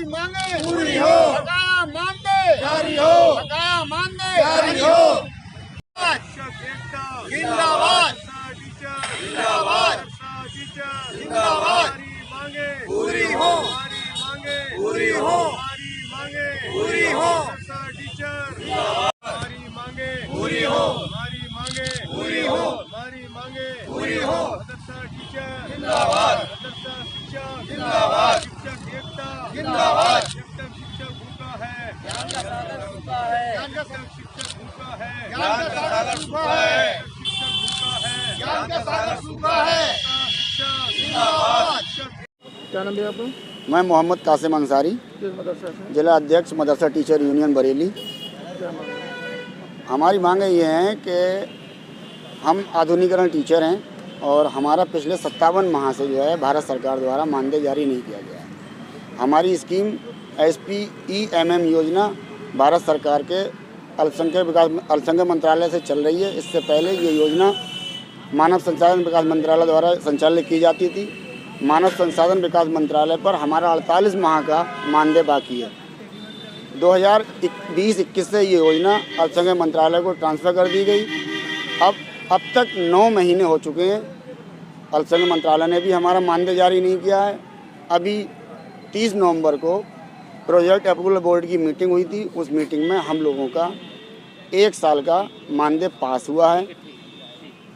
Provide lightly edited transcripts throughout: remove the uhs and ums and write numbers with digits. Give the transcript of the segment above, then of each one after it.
मांगे पूरी हो, बकाया मानदेय जारी हो, बकाया मानदेय जारी हो। जिंदाबाद जिंदाबाद, जिंदाबाद पूरी हो, पूरी हो, पूरी हो, पूरी हो, पूरी हो, पूरी हो। जिंदाबाद, जिंदाबाद, जिंदाबाद। ज्ञान का सागर सूखा है ज्ञान का सागर सूखा है, ज्ञान का सागर सूखा है। जिंदाबाद। क्या नाम है आपका? मैं मोहम्मद कासिम अंसारी, किस मदरसा से? जिला अध्यक्ष मदरसा टीचर यूनियन बरेली। क्या मांग है? हमारी मांगें ये हैं कि हम आधुनिकीकरण टीचर हैं और हमारा पिछले 57 माह से जो है भारत सरकार द्वारा मानदेय जारी नहीं किया गया है। हमारी स्कीम SPEMM योजना भारत सरकार के अल्पसंख्यक मंत्रालय से चल रही है। इससे पहले ये योजना मानव संसाधन विकास मंत्रालय द्वारा संचालित की जाती थी। मानव संसाधन विकास मंत्रालय पर हमारा 48 माह का मानदेय बाकी है। 2020-21 से ये योजना अल्पसंख्यक मंत्रालय को ट्रांसफ़र कर दी गई। अब तक 9 महीने हो चुके हैं। अल्पसंख्यक मंत्रालय ने भी हमारा मानदेय जारी नहीं किया है। अभी 30 नवंबर को प्रोजेक्ट अप्रूवल बोर्ड की मीटिंग हुई थी। उस मीटिंग में हम लोगों का 1 साल का मानदेय पास हुआ है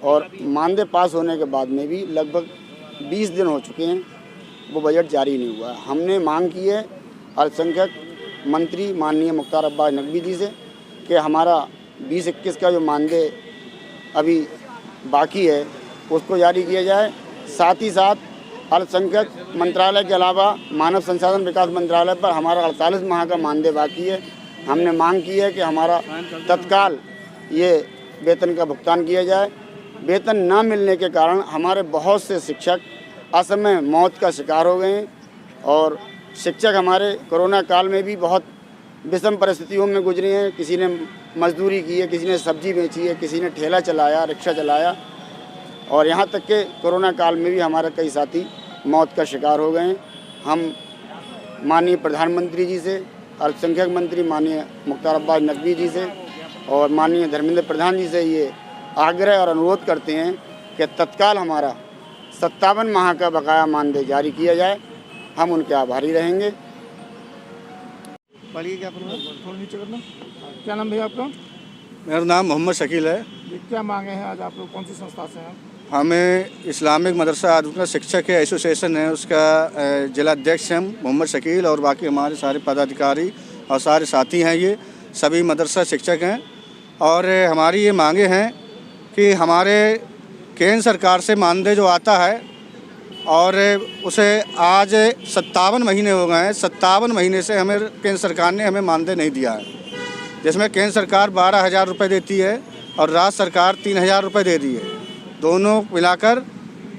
और मानदेय पास होने के बाद में भी लगभग 20 दिन हो चुके हैं, वो बजट जारी नहीं हुआ है। हमने मांग की है अल्पसंख्यक मंत्री माननीय मुख्तार अब्बास नकवी जी से कि हमारा 20-21 का जो मानदेय अभी बाकी है उसको जारी किया जाए। साथ ही साथ अल्पसंख्यक मंत्रालय के अलावा मानव संसाधन विकास मंत्रालय पर हमारा 48 माह का मानदेय बाकी है। हमने मांग की है कि हमारा तत्काल ये वेतन का भुगतान किया जाए। वेतन न मिलने के कारण हमारे बहुत से शिक्षक असमय मौत का शिकार हो गए हैं और शिक्षक हमारे कोरोना काल में भी बहुत विषम परिस्थितियों में गुजरे हैं। किसी ने मजदूरी की है, किसी ने सब्जी बेची है, किसी ने ठेला चलाया, रिक्शा चलाया और यहाँ तक के कोरोना काल में भी हमारे कई साथी मौत का शिकार हो गए हैं। हम माननीय प्रधानमंत्री जी से, अल्पसंख्यक मंत्री माननीय मुख्तार अब्बास नकवी जी से और माननीय धर्मेंद्र प्रधान जी से ये आग्रह और अनुरोध करते हैं कि तत्काल हमारा 57 माह का बकाया मानदेय जारी किया जाए। हम उनके आभारी रहेंगे। पढ़िए क्या प्रॉब्लम? थोड़ा नीचे करना। क्या नाम भैया आपका? मेरा नाम मोहम्मद शकील है। ये क्या मांगे हैं आज आप लोग? कौन सी संस्था से हैं? हमें इस्लामिक मदरसा आधुनिक शिक्षक एसोसिएशन है, उसका जिला अध्यक्ष हैं मोहम्मद शकील और बाकी हमारे सारे पदाधिकारी और सारे साथी हैं। ये सभी मदरसा शिक्षक हैं और हमारी ये मांगे हैं कि हमारे केंद्र सरकार से मानदेय जो आता है और उसे आज 57 महीने हो गए हैं। 57 महीने से हमें केंद्र सरकार ने हमें मानदेय नहीं दिया है, जिसमें केंद्र सरकार 12,000 रुपये देती है और राज्य सरकार 3,000 रुपये दे दी है। दोनों मिलाकर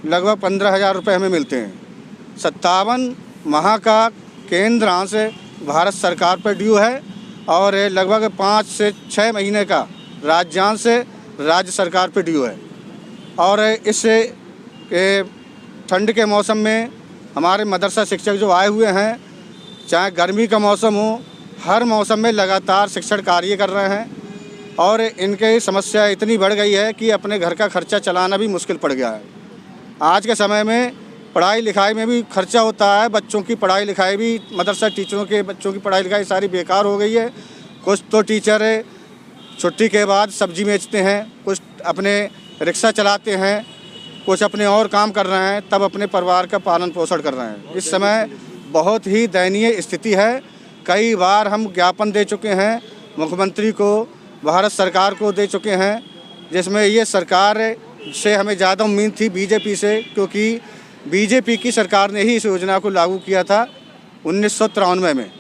लगभग 15,000 रुपये हमें मिलते हैं। 57 माह का केंद्र से भारत सरकार पर ड्यू है और लगभग 5 से 6 महीने का राज्यांश से राज्य सरकार पर ड्यू है। और इससे ठंड के मौसम में हमारे मदरसा शिक्षक जो आए हुए हैं, चाहे गर्मी का मौसम हो, हर मौसम में लगातार शिक्षण कार्य कर रहे हैं और इनके समस्या इतनी बढ़ गई है कि अपने घर का खर्चा चलाना भी मुश्किल पड़ गया है। आज के समय में पढ़ाई लिखाई में भी खर्चा होता है। बच्चों की पढ़ाई लिखाई भी, मदरसा टीचरों के बच्चों की पढ़ाई लिखाई सारी बेकार हो गई है। कुछ तो टीचर छुट्टी के बाद सब्जी बेचते हैं, कुछ अपने रिक्शा चलाते हैं, कुछ अपने और काम कर रहे हैं, तब अपने परिवार का पालन पोषण कर रहे हैं। इस समय बहुत ही दयनीय स्थिति है। कई बार हम ज्ञापन दे चुके हैं मुख्यमंत्री को, भारत सरकार को दे चुके हैं, जिसमें ये सरकार से हमें ज़्यादा उम्मीद थी बीजेपी से, क्योंकि बीजेपी की सरकार ने ही इस योजना को लागू किया था 1993 में।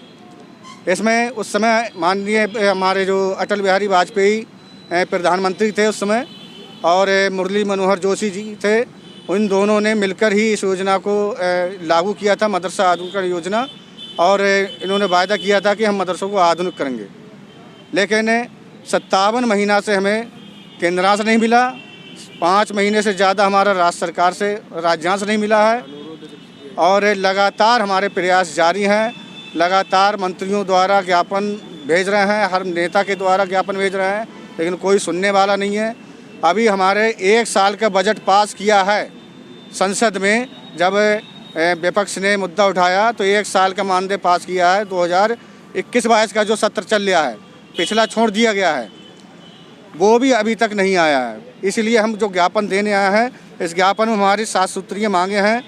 इसमें उस समय माननीय हमारे जो अटल बिहारी वाजपेयी प्रधानमंत्री थे उस समय और मुरली मनोहर जोशी जी थे, उन दोनों ने मिलकर ही इस योजना को लागू किया था, मदरसा आधुनिकीकरण योजना। और इन्होंने वायदा किया था कि हम मदरसों को आधुनिक करेंगे, लेकिन 57 महीना से हमें केंद्र से नहीं मिला। 5 महीने से ज़्यादा हमारा राज्य सरकार से राज्यांश नहीं मिला है और लगातार हमारे प्रयास जारी हैं। लगातार मंत्रियों द्वारा ज्ञापन भेज रहे हैं, हर नेता के द्वारा ज्ञापन भेज रहे हैं, लेकिन कोई सुनने वाला नहीं है। अभी हमारे 1 साल का बजट पास किया है संसद में, जब विपक्ष ने मुद्दा उठाया तो 1 साल का मानदेय पास किया है। 2021-22 का जो सत्र चल रहा है, पिछला छोड़ दिया गया है, वो भी अभी तक नहीं आया है। इसलिए हम जो ज्ञापन देने आए हैं, इस ज्ञापन में हमारी 7 सूत्रीय मांगे हैं।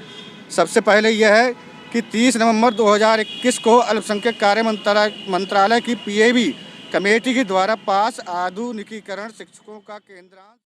सबसे पहले यह है कि 30 नवंबर 2021 को अल्पसंख्यक कार्य मंत्रालय की PAB कमेटी के द्वारा पास आधुनिकीकरण शिक्षकों का केंद्रांश